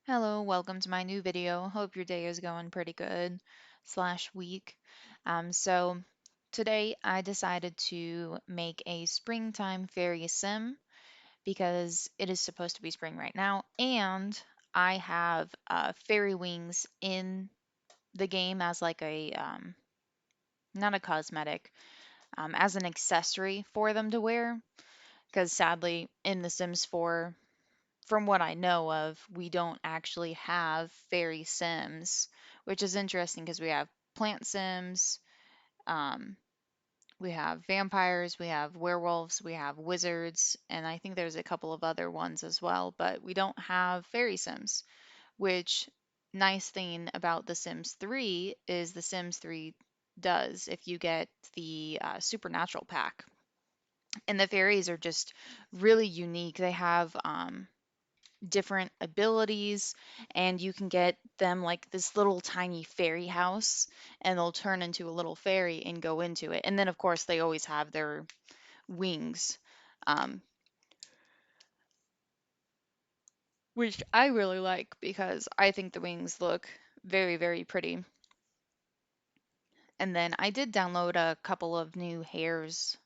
Hello, welcome to my new video. Hope your day is going pretty good slash week. So today I decided to make a springtime fairy sim because it is supposed to be spring right now, and I have fairy wings in the game as like not a cosmetic, as an accessory for them to wear. Because sadly, in The Sims 4, from what I know of, we don't actually have fairy sims, which is interesting because we have plant sims, um, we have vampires, we have werewolves, we have wizards, and I think there's a couple of other ones as well, but we don't have fairy sims, which nice thing about The Sims 3 is The Sims 3 does if you get the supernatural pack. And the fairies are just really unique. They have different abilities, and you can get them like this little tiny fairy house, and they'll turn into a little fairy and go into it. And then of course they always have their wings, um, which I really like because I think the wings look very, very pretty. And then I did download a couple of new hairs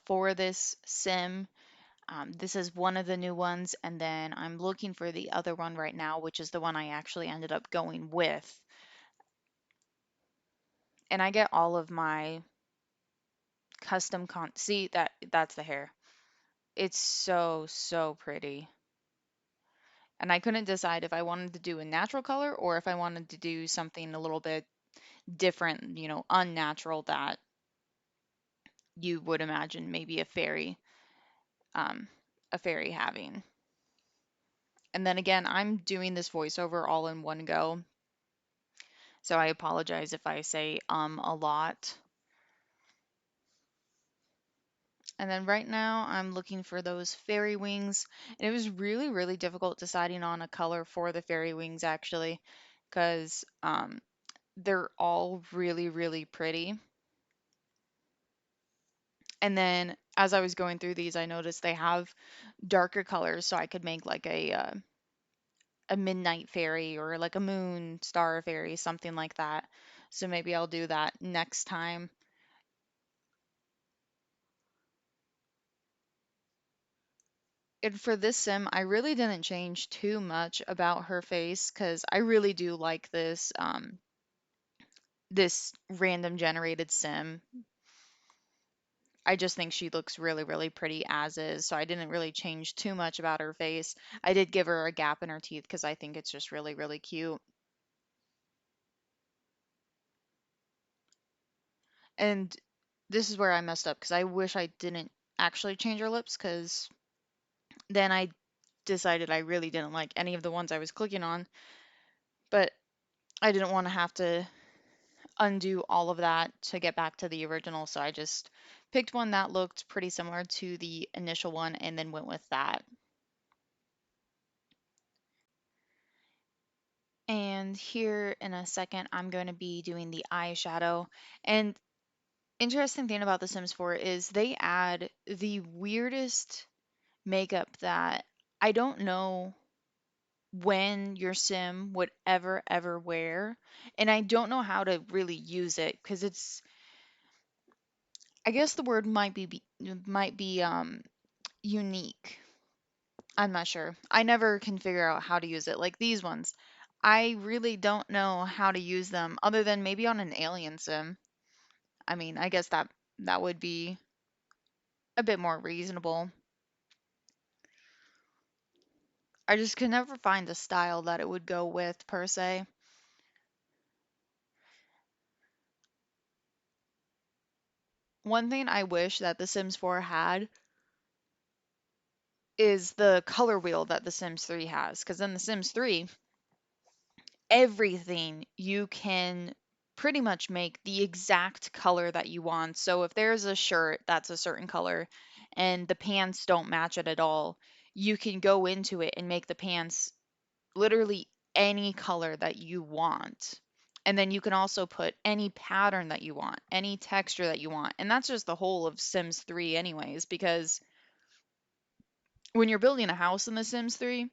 for this sim. This is one of the new ones, and then I'm looking for the other one right now, which is the one I actually ended up going with. And I get all of my see that's the hair. It's so pretty. And I couldn't decide if I wanted to do a natural color or if I wanted to do something a little bit different, unnatural that you would imagine maybe um, a fairy having. And then again, I'm doing this voiceover all in one go, so I apologize if I say a lot. And then right now I'm looking for those fairy wings. And it was really, really difficult deciding on a color for the fairy wings actually, because they're all really, really pretty. And then as I was going through these, I noticed they have darker colors, so I could make like a midnight fairy or like a moon star fairy, something like that. So maybe I'll do that next time. And for this sim, I really didn't change too much about her face because I really do like this random generated sim. I just think she looks really, really pretty as is, so I didn't really change too much about her face. I did give her a gap in her teeth because I think it's just really, really cute. And this is where I messed up because I wish I didn't actually change her lips because then I decided I really didn't like any of the ones I was clicking on, but I didn't want to have to undo all of that to get back to the original, so I just picked one that looked pretty similar to the initial one and then went with that. And here in a second, I'm going to be doing the eyeshadow. And interesting thing about The Sims 4 is they add the weirdest makeup that I don't know when your sim would ever wear. And I don't know how to really use it because I guess the word might be unique. I'm not sure. I never can figure out how to use it. Like these ones, I really don't know how to use them other than maybe on an alien sim. I mean, I guess that would be a bit more reasonable. I just could never find a style that it would go with per se. One thing I wish that The Sims 4 had is the color wheel that The Sims 3 has. Because in The Sims 3, everything you can pretty much make the exact color that you want. So if there's a shirt that's a certain color and the pants don't match it at all, you can go into it and make the pants literally any color that you want. And then you can also put any pattern that you want, any texture that you want. And that's just the whole of Sims 3 anyways, because when you're building a house in The Sims 3,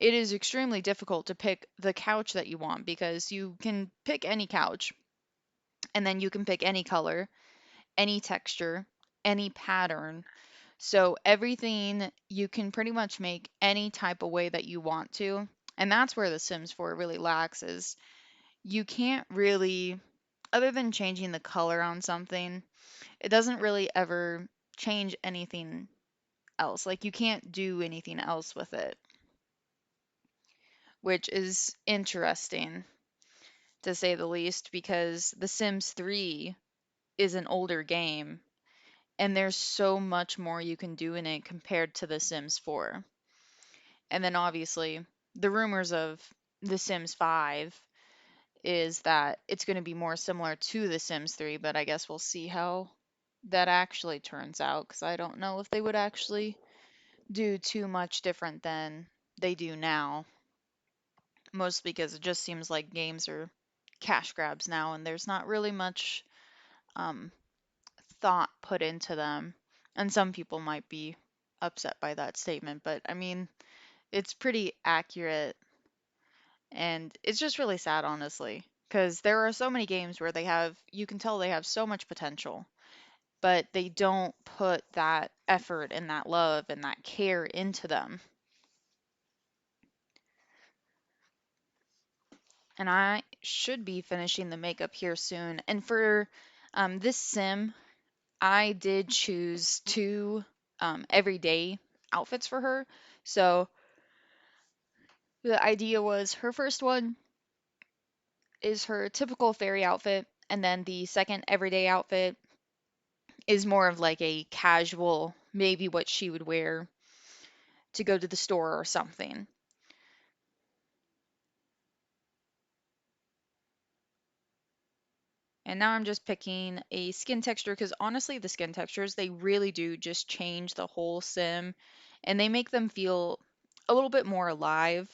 it is extremely difficult to pick the couch that you want because you can pick any couch and then you can pick any color, any texture, any pattern. So everything you can pretty much make any type of way that you want to. And that's where The Sims 4 really lacks is you can't really, other than changing the color on something, it doesn't really ever change anything else. Like you can't do anything else with it, which is interesting to say the least because The Sims 3 is an older game and there's so much more you can do in it compared to The Sims 4. And then obviously, the rumors of The Sims 5 is that it's going to be more similar to The Sims 3, but I guess we'll see how that actually turns out because I don't know if they would actually do too much different than they do now. Mostly because it just seems like games are cash grabs now and there's not really much um, thought put into them. And some people might be upset by that statement, but I mean, it's pretty accurate and it's just really sad, honestly, because there are so many games where you can tell they have so much potential, but they don't put that effort and that love and that care into them. And I should be finishing the makeup here soon. And for this sim, I did choose two everyday outfits for her. So the idea was her first one is her typical fairy outfit, and then the second everyday outfit is more of like a casual, maybe what she would wear to go to the store or something. And now I'm just picking a skin texture because honestly, the skin textures, they really do just change the whole sim and they make them feel a little bit more alive.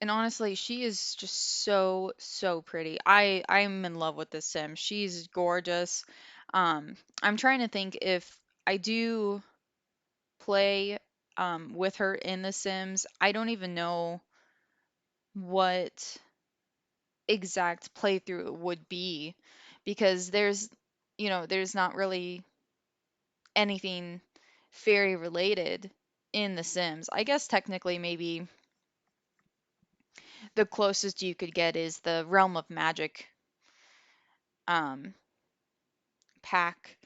And honestly, she is just so, so pretty. I'm in love with this sim. She's gorgeous. I'm trying to think if I do play with her in The Sims, I don't even know what exact playthrough it would be because there's not really anything fairy related in The Sims. I guess technically maybe the closest you could get is the Realm of Magic um pack.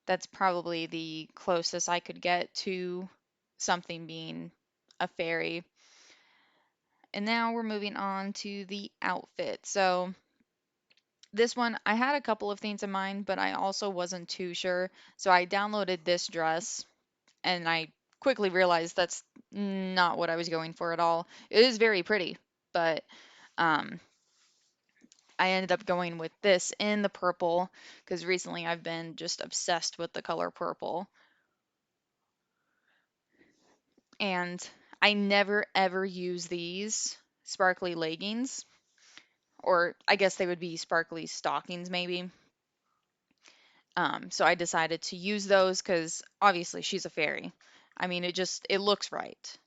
That's probably the closest I could get to something being a fairy. And now we're moving on to the outfit. So this one, I had a couple of things in mind, but I also wasn't too sure. So I downloaded this dress and I quickly realized that's not what I was going for at all. It is very pretty, but um, I ended up going with this in the purple because recently I've been just obsessed with the color purple. And I never ever use these sparkly leggings, or I guess they would be sparkly stockings maybe. So I decided to use those because obviously she's a fairy. I mean, it looks right.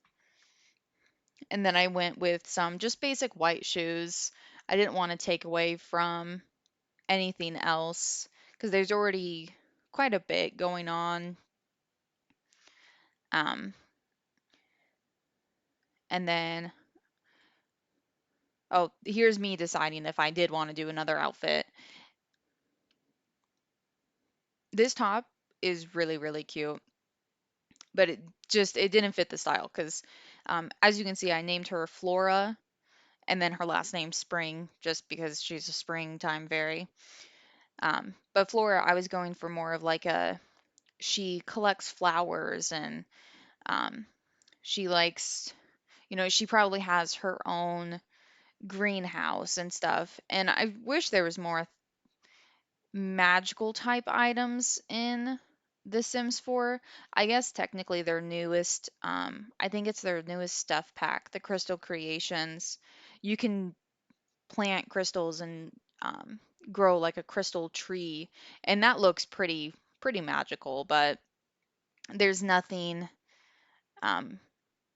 And then I went with some just basic white shoes. I didn't want to take away from anything else because there's already quite a bit going on. Um, and then, oh, here's me deciding if I did want to do another outfit. This top is really, really cute, but it didn't fit the style because, as you can see, I named her Flora and then her last name Spring just because she's a springtime fairy. But Flora, I was going for more of like she collects flowers and um, she likes, she probably has her own greenhouse and stuff. And I wish there was more magical type items in The Sims 4. I guess technically their newest, I think it's their newest stuff pack, the Crystal Creations. You can plant crystals and grow like a crystal tree, and that looks pretty pretty magical, but there's nothing um,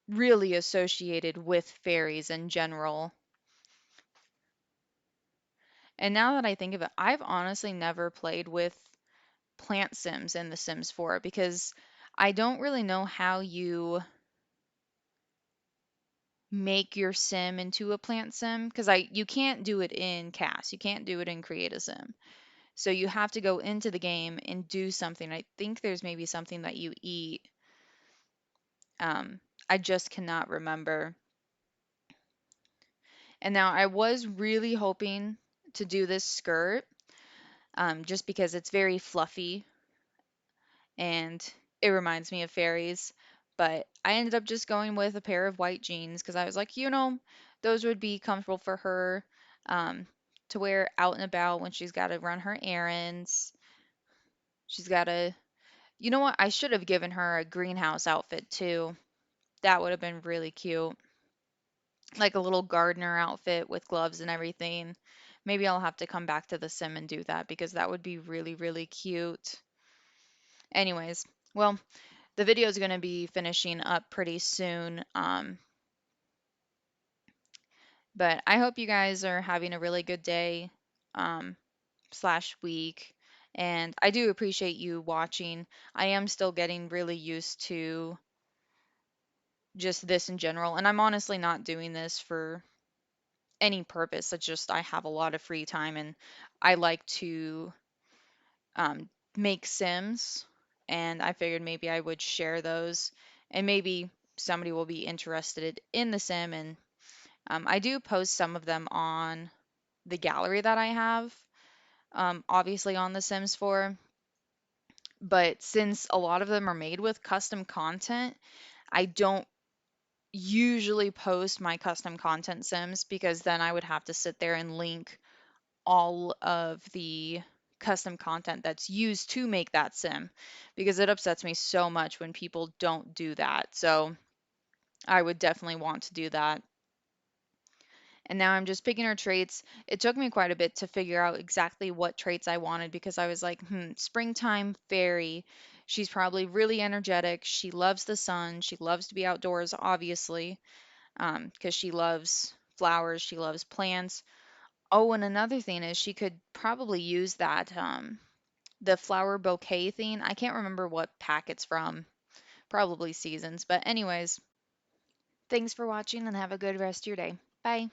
really associated with fairies in general. And now that I think of it, I've honestly never played with plant sims in The Sims 4 because I don't really know how you make your sim into a plant sim because I you can't do it in CAS. You can't do it in Create a Sim. So you have to go into the game and do something. I think there's maybe something that you eat. Um, I just cannot remember. And now I was really hoping to do this skirt, just because it's very fluffy and it reminds me of fairies. But I ended up just going with a pair of white jeans because I was like, those would be comfortable for her, um, to wear out and about when she's got to run her errands. She's got to, you know what? I should have given her a greenhouse outfit too. That would have been really cute. Like a little gardener outfit with gloves and everything. Maybe I'll have to come back to the sim and do that because that would be really, really cute. Anyways, well, the video is going to be finishing up pretty soon. But I hope you guys are having a really good day, um, slash week. And I do appreciate you watching. I am still getting really used to just this in general. And I'm honestly not doing this for any purpose. It's just I have a lot of free time and I like to um, make Sims. And I figured maybe I would share those and maybe somebody will be interested in the Sim. And I do post some of them on the gallery that I have, obviously on The Sims 4. But since a lot of them are made with custom content, I don't usually post my custom content Sims because then I would have to sit there and link all of the custom content that's used to make that sim because it upsets me so much when people don't do that. So I would definitely want to do that. And now I'm just picking her traits. It took me quite a bit to figure out exactly what traits I wanted because I was like, springtime fairy. She's probably really energetic. She loves the sun. She loves to be outdoors, obviously, because she loves flowers. She loves plants. Oh, and another thing is she could probably use that the flower bouquet thing. I can't remember what pack it's from. Probably Seasons. But anyways, thanks for watching and have a good rest of your day. Bye.